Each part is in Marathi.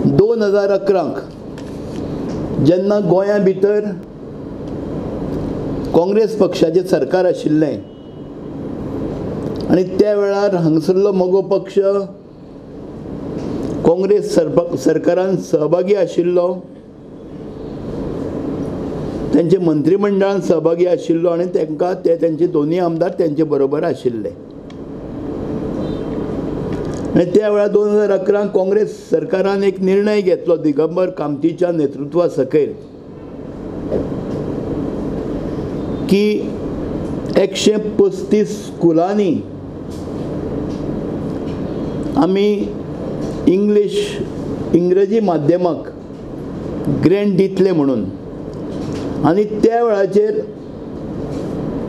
2011 जेन्ना गोंया भितर काँग्रेस पक्षाचें सरकार आशिल्लें आनी त्या वेळार हांगसरलो मोगो पक्ष काँग्रेस सरकारान सहभागी आशिल्लो, त्यांचे मंत्रिमंडळान सहभागी आशिल्लो आनी तांकां त्यांचे दोन्ही आमदार त्यांचे बरोबर आशिल्ले। आणि त्या वेळार 2011 काँग्रेस सरकारान एक निर्णय घेतलो दिगंबर कामतीच्या नेतृत्वा सकयल की 135 स्कुलांनी आमी इंग्रजी माध्यमाक ग्रँट दितले म्हणून, आणि त्या वेळाचेर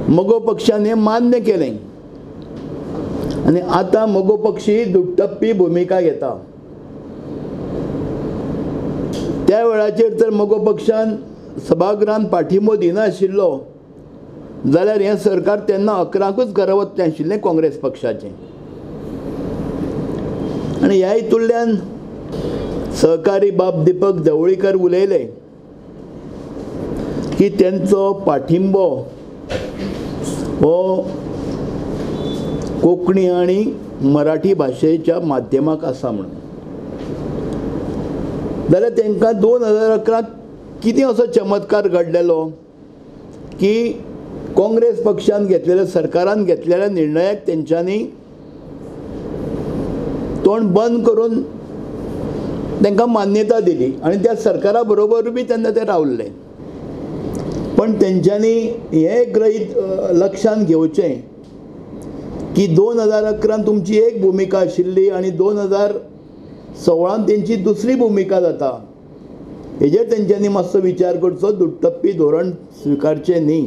मोगो पक्षान हें मान्य केलें आणि आता मोगो पक्षी दुटप्पी भूमिका घेता। त्या वेळाचेर जर मोगो पक्षान सभागृहान पाठिंबो दिनाशिल्लो जाल्यार हें सरकार तेन्ना 11कूच घरा वचचें आशिल्लें काँग्रेस पक्षाचें। आनी ह्या हितूंतल्यान सहकारी बाब दीपक जवळीकर उलयले की त्यांचो पाठिंबो हो कोंकणी आणि मराठी भाशेच्या माध्यमाक आसा म्हणून। जाल्यार तांकां 2011 कितें असो चमत्कार घडलेलो की काँग्रेस पक्षान घेतलेल्या सरकारान घेतलेल्या निर्णयाक तेंच्यांनी तोंड बंद करून तांकां मान्यता दिली आणि त्या सरकारा बरोबर बी तेन्ना ते रावल्ले। पण तेंच्यांनी हे गृहीत लक्षात घेवचें की 2011 तुमची एक भूमिका आशिल्ली आणि 2016 तेंची दुसरी भूमिका जाता। हेजेर तेंच्यांनी मातसो विचार करचो, दुटप्पी धोरण स्विकारचें न्ही।